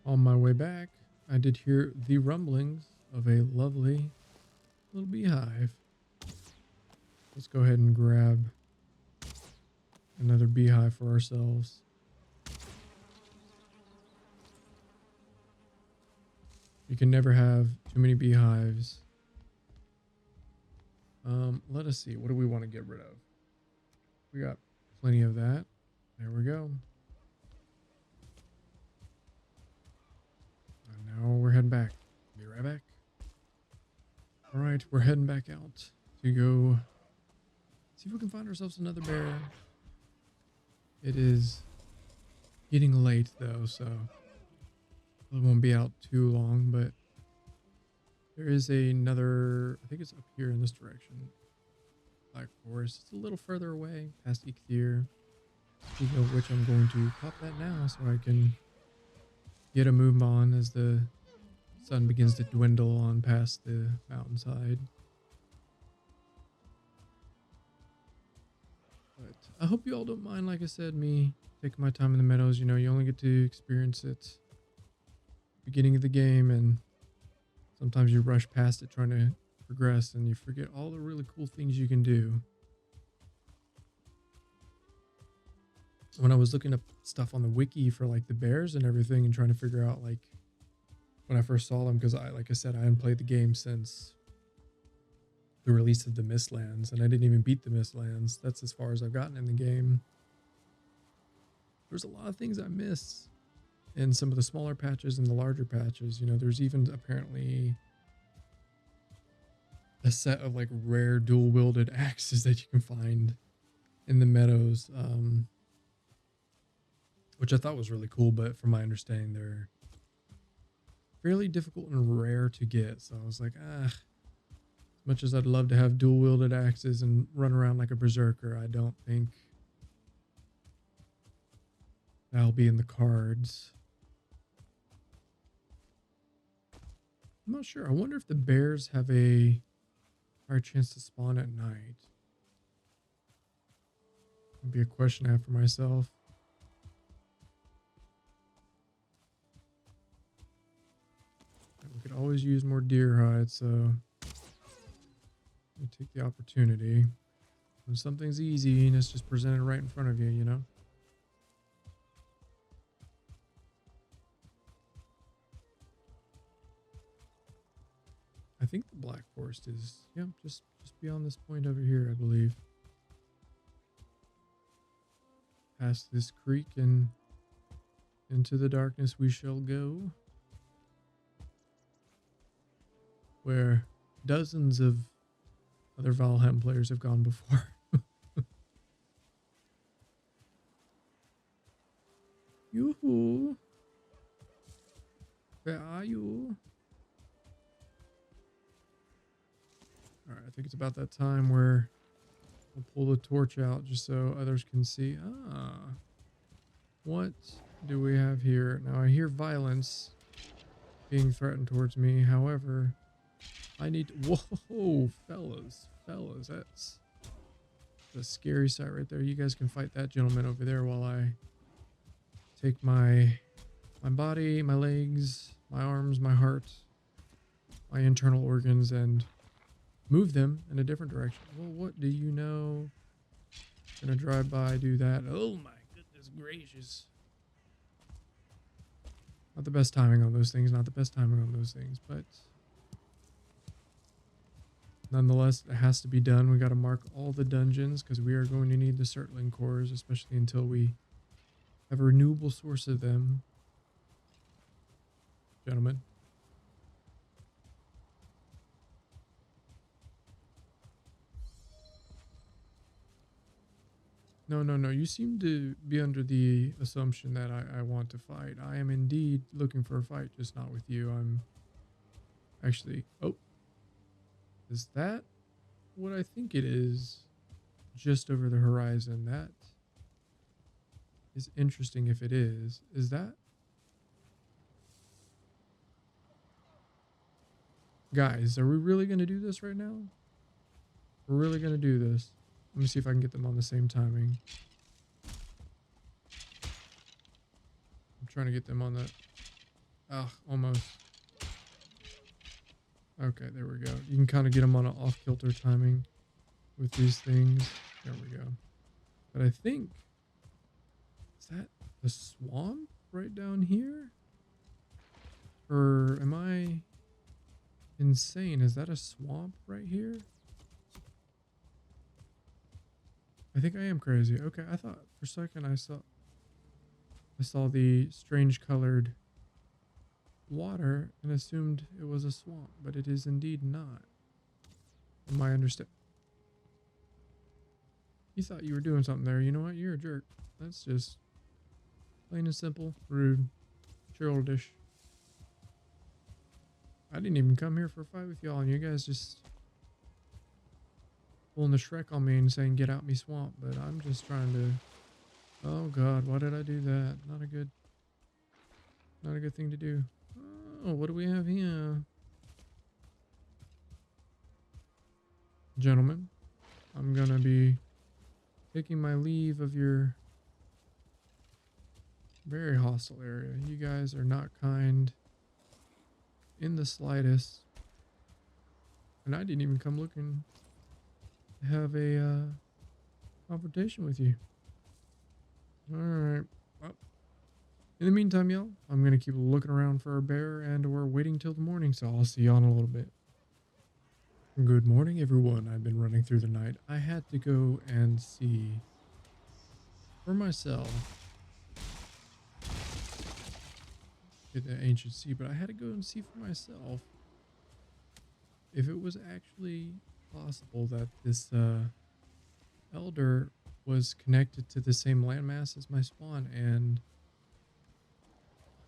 On my way back, I did hear the rumblings of a lovely little beehive. Let's go ahead and grab another beehive for ourselves. You can never have too many beehives. Let us see. What do we want to get rid of? We got plenty of that. There we go. And now we're heading back. Be right back. All right, we're heading back out to go see if we can find ourselves another bear. It is getting late though, so it won't be out too long, but there is another, I think it's up here in this direction. Black Forest. It's a little further away, past Ikthyr. Speaking of which, I'm going to pop that now so I can get a move on as the sun begins to dwindle on past the mountainside. But I hope you all don't mind, like I said, me taking my time in the meadows. You know, you only get to experience it at the beginning of the game, and sometimes you rush past it trying to progress and you forget all the really cool things you can do. When I was looking up stuff on the wiki for like the bears and everything and trying to figure out like when I first saw them, because like I said, I hadn't played the game since the release of the Mistlands, and I didn't even beat the Mistlands. That's as far as I've gotten in the game. There's a lot of things I missed in some of the smaller patches and the larger patches. You know, there's even apparently a set of like rare dual wielded axes that you can find in the meadows, which I thought was really cool, but from my understanding, they're fairly difficult and rare to get. So I was like, as much as I'd love to have dual wielded axes and run around like a berserker, I don't think that'll be in the cards. I'm not sure. I wonder if the bears have a higher chance to spawn at night. That'd be a question I have for myself. We could always use more deer hides, so we take the opportunity. When something's easy and it's just presented right in front of you, you know? I think the Black Forest is, yeah, just beyond this point over here, I believe. Past this creek and into the darkness we shall go, where dozens of other Valheim players have gone before. Yoo-hoo! Where are you? Alright, I think it's about that time where we'll pull the torch out just so others can see. What do we have here? Now I hear violence being threatened towards me. However, I need to, whoa, fellas, that's a scary sight right there. You guys can fight that gentleman over there while I take my body, my legs, my arms, my heart, my internal organs, and move them in a different direction. Well, what do you know? Gonna drive by, do that. Oh my goodness gracious. Not the best timing on those things, not the best timing on those things, but nonetheless, it has to be done. We got to mark all the dungeons because we are going to need the Surtling cores, especially until we have a renewable source of them. Gentlemen. No, no, no. You seem to be under the assumption that I want to fight. I am indeed looking for a fight, just not with you. I'm actually... Oh. Is that what I think it is? Just over the horizon. That is interesting if it is. Is that... Guys, are we really going to do this right now? We're really going to do this. Let me see if I can get them on the same timing. I'm trying to get them on the... Ah, almost. Okay, there we go. You can kind of get them on an off-kilter timing with these things. There we go. But I think... Is that the swamp right down here? Or am I insane? Is that a swamp right here? I think I am crazy. Okay, I thought for a second I saw the strange colored water and assumed it was a swamp, but it is indeed not. From my understanding. You thought you were doing something there. You know what? You're a jerk. That's just plain and simple, rude, childish. I didn't even come here for a fight with y'all, and you guys just pulling the Shrek on me and saying, "Get out me swamp." But I'm just trying to... Oh God, why did I do that? Not a good thing to do. Oh, what do we have here? Gentlemen, I'm gonna be taking my leave of your very hostile area. You guys are not kind in the slightest. And I didn't even come looking to have a confrontation with you. Alright. Well, in the meantime, y'all, I'm going to keep looking around for a bear and we're waiting till the morning, so I'll see you on a little bit. Good morning, everyone. I've been running through the night. I had to go and see for myself at the ancient sea, but I had to go and see for myself if it was actually possible that this elder was connected to the same landmass as my spawn, and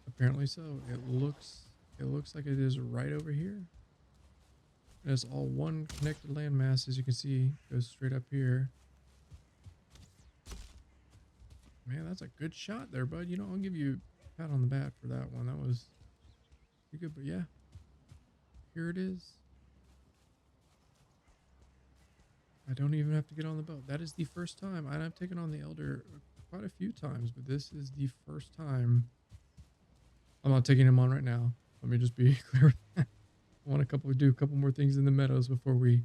apparently so. It looks like it is right over here. It's all one connected landmass, as you can see. Goes straight up here. Man, that's a good shot there, bud. You know, I'll give you a pat on the back for that one. That was pretty good, but yeah. Here it is. I don't even have to get on the boat. That is the first time, and I've taken on the elder quite a few times, but this is the first time. I'm not taking him on right now. Let me just be clear with that. I want to do a couple more things in the meadows before we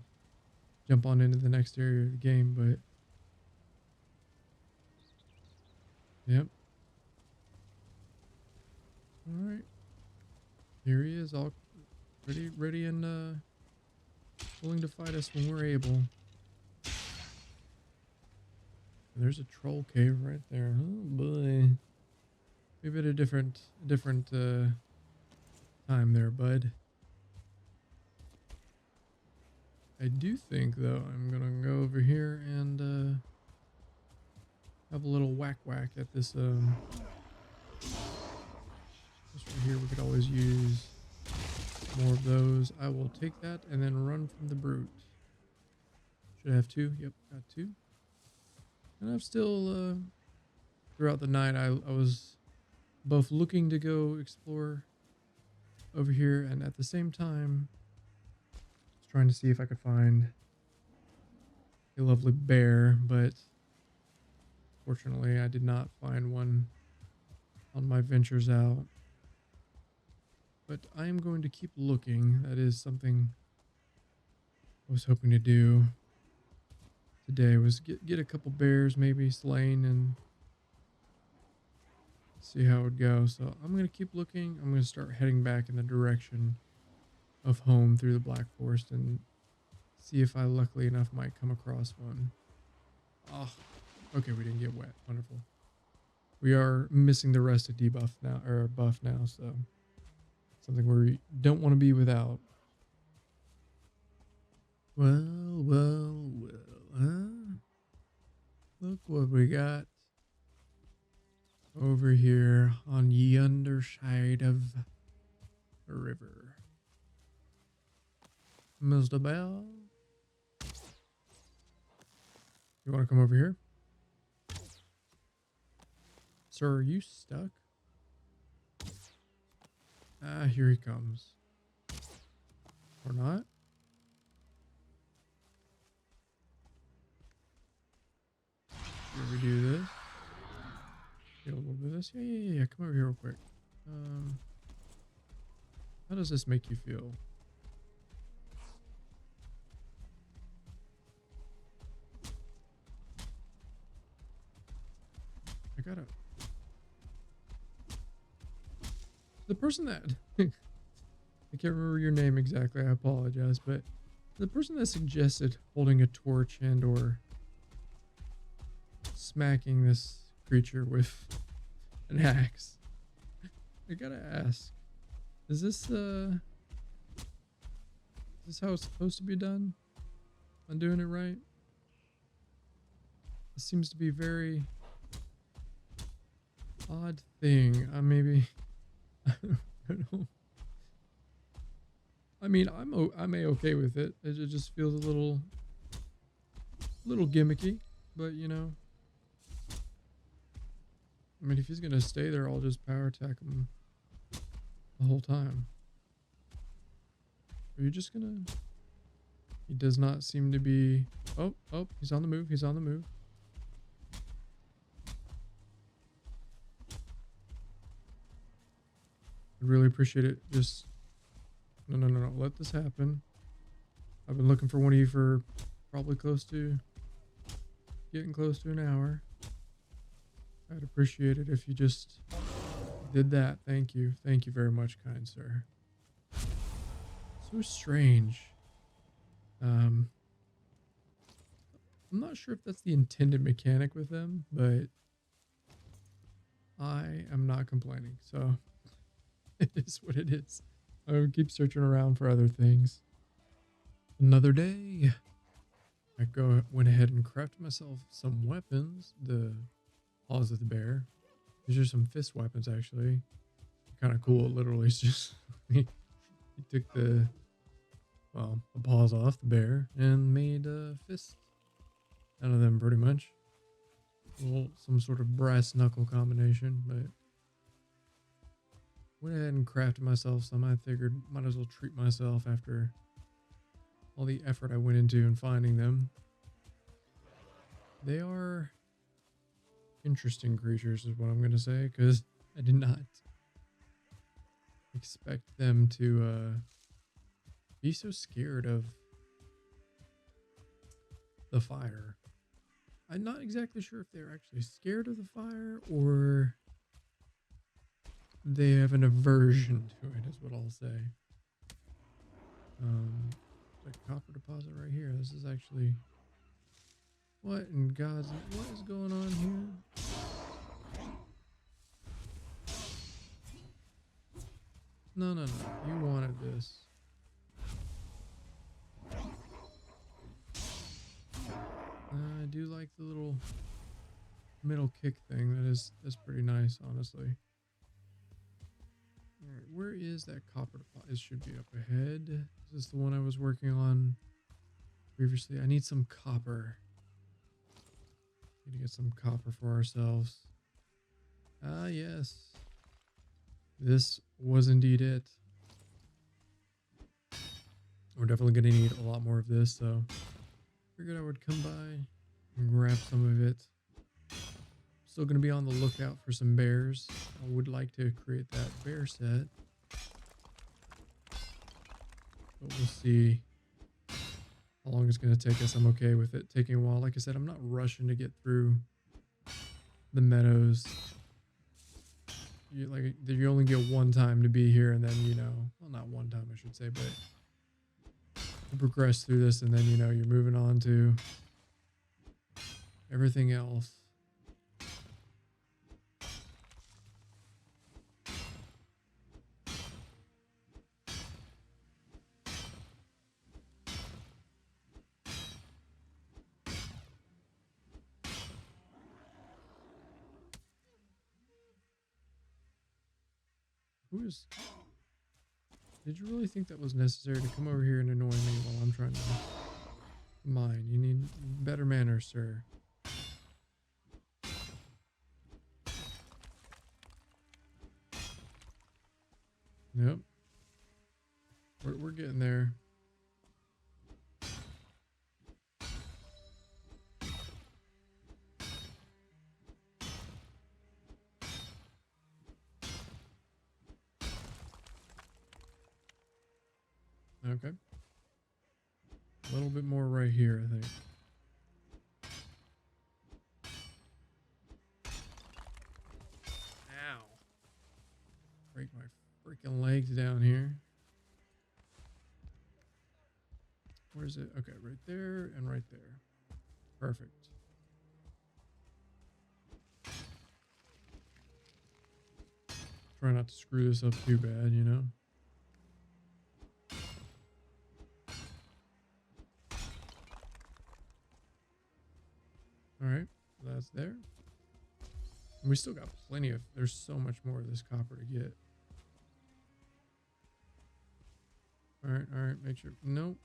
jump on into the next area of the game, but yep. All right. Here he is, all ready and willing to fight us when we're able. And there's a troll cave right there. Oh boy. Maybe at a different time there, bud. I do think, though, I'm gonna go over here and have a little whack at this this right here. We could always use more of those. I will take that and then run from the brute. Should I have two? Yep, got two. And I'm still throughout the night I was both looking to go explore over here and at the same time trying to see if I could find a lovely bear, but fortunately I did not find one on my ventures out. But I am going to keep looking. That is something I was hoping to do today, was get a couple bears maybe slain and see how it goes. So I'm gonna keep looking. I'm gonna start heading back in the direction of home through the Black Forest and see if I luckily enough might come across one. Oh, okay, we didn't get wet. Wonderful. We are missing the rest of debuff now, or buff now, so something we don't want to be without. Well, huh? Look what we got over here on the underside of the river. Mr. Bell, you want to come over here? Sir, are you stuck? Ah, here he comes. Or not? Here we do this. Get a little bit of this. Yeah. Come over here real quick. How does this make you feel? I gotta... The person that... I can't remember your name exactly, I apologize, but the person that suggested holding a torch and or smacking this creature with an axe, I gotta ask, is this how it's supposed to be done? I'm doing it right? It seems to be very odd thing. Maybe I don't know. I mean, I'm okay with it. It just feels a little gimmicky, but you know. I mean, if he's gonna stay there, I'll just power attack him the whole time. Are you just gonna... He does not seem to be... Oh, he's on the move. He's on the move. I'd really appreciate it. Just... No. Let this happen. I've been looking for one of you for probably getting close to an hour. I'd appreciate it if you just did that. Thank you. Thank you very much, kind sir. So strange. I'm not sure if that's the intended mechanic with them, but I am not complaining. So it is what it is. I would keep searching around for other things. Another day. I went ahead and crafted myself some weapons. The paws of the bear. These are some fist weapons, actually. Kind of cool. Literally, it's just he took the paws off the bear and made a fist out of them, pretty much. Some sort of brass knuckle combination, but went ahead and crafted myself some. I figured might as well treat myself after all the effort I went into in finding them. They are interesting creatures is what I'm going to say, because I did not expect them to be so scared of the fire. I'm not exactly sure if they're actually scared of the fire or they have an aversion to it, is what I'll say. There's a copper deposit right here. This is actually... What in God's... What is going on here? No. You wanted this. I do like the little middle kick thing. That's pretty nice, honestly. Alright, where is that copper deposit? It should be up ahead. Is this the one I was working on previously? I need some copper. Need to get some copper for ourselves. Ah, yes. This was indeed it. We're definitely going to need a lot more of this, so figured I would come by and grab some of it. Still going to be on the lookout for some bears. I would like to create that bear set, but we'll see how long it's going to take us. I'm okay with it taking a while. Like I said, I'm not rushing to get through the meadows. you only get one time to be here, and then well, not one time I should say, but you progress through this, and then you're moving on to everything else. Did you really think that was necessary to come over here and annoy me while I'm trying to mine? You need better manners, sir. Yep. We're getting there. Okay. A little bit more right here, I think. Ow. Break my freaking legs down here. Where's it? Okay, right there and right there. Perfect. Try not to screw this up too bad, All right, that's there. And we still got plenty of, there's so much more of this copper to get. All right, make sure. Nope.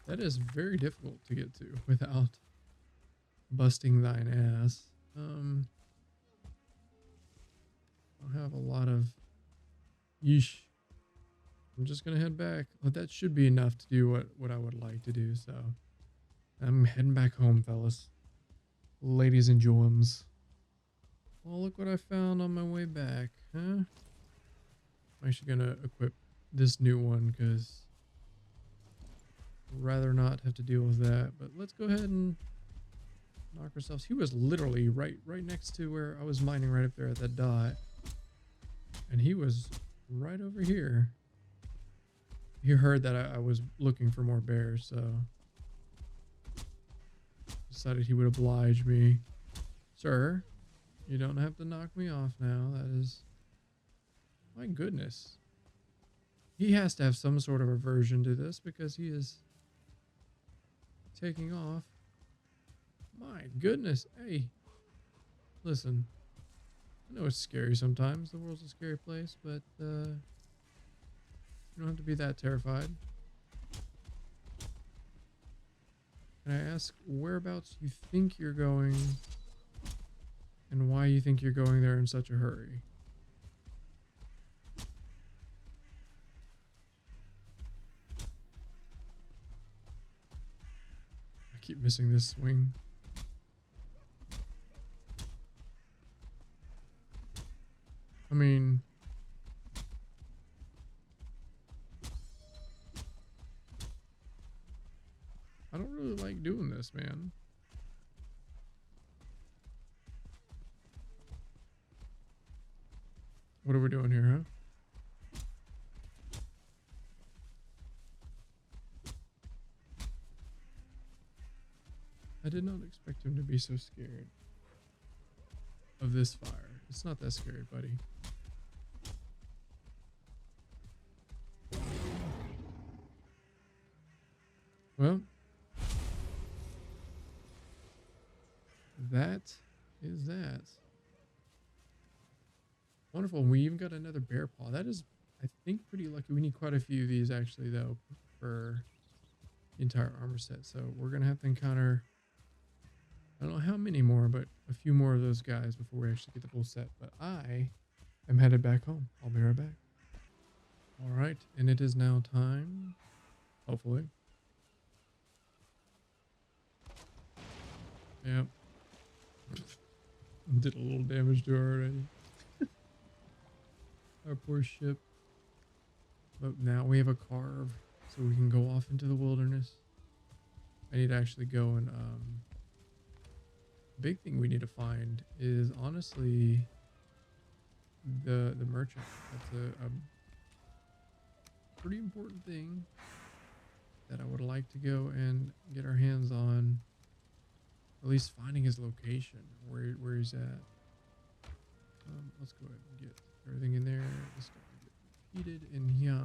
That is very difficult to get to without busting thine ass. I have a lot of, yeesh. I'm just gonna head back. Well, that should be enough to do what I would like to do, so I'm heading back home, fellas. Ladies and gentlemen. Well, look what I found on my way back, huh? I'm actually gonna equip this new one because I'd rather not have to deal with that. But let's go ahead and knock ourselves. He was literally right next to where I was mining, right up there at that dot. And he was right over here. He heard that I was looking for more bears, so decided he would oblige me. Sir, you don't have to knock me off now. That is, my goodness. He has to have some sort of aversion to this because he is taking off. My goodness. Hey, listen, I know it's scary sometimes. The world's a scary place, but you don't have to be that terrified. Can I ask whereabouts you think you're going and why you think you're going there in such a hurry? I keep missing this swing. I mean, I don't really like doing this, man. What are we doing here, huh? I did not expect him to be so scared of this fire. It's not that scary, buddy. Well, that is that. Wonderful. We even got another bear paw. That is, I think, pretty lucky. We need quite a few of these, actually, though, for the entire armor set. So we're going to have to encounter, I don't know how many more, but a few more of those guys before we actually get the full set. But I am headed back home. I'll be right back. All right. And it is now time, hopefully. Yep. Did a little damage to her already. Our poor ship. But now we have a carve, so we can go off into the wilderness. I need to actually go and big thing we need to find is honestly the merchant. That's a pretty important thing that I would like to go and get our hands on. At least finding his location, where he's at. Let's go ahead and get everything in there. This guy will get repeated in here,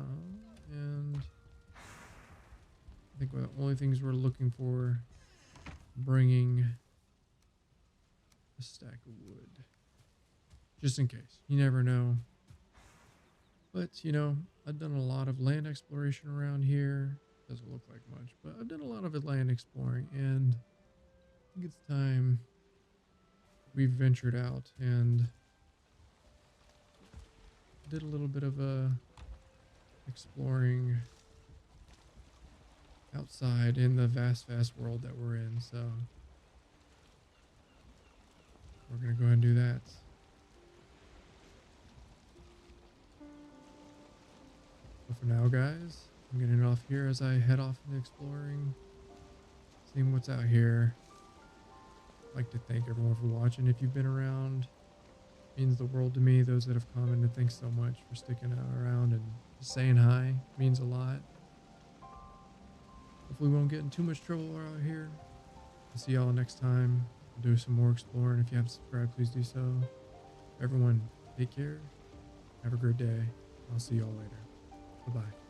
and I think one of the only things we're looking for, bringing a stack of wood, just in case. You never know. But you know, I've done a lot of land exploration around here. Doesn't look like much, but I've done a lot of land exploring, and I think it's time we've ventured out and did a little bit of exploring outside in the vast world that we're in. So we're gonna go ahead and do that. But for now, guys, I'm getting off here as I head off into exploring, seeing what's out here. I'd like to thank everyone for watching. If you've been around, it means the world to me. Those that have commented, thanks so much for sticking around and just saying hi. It means a lot. Hopefully we won't get in too much trouble out here. I'll see y'all next time. I'll do some more exploring. If you haven't subscribed, please do so. Everyone, take care. Have a great day. I'll see y'all later. Bye-bye.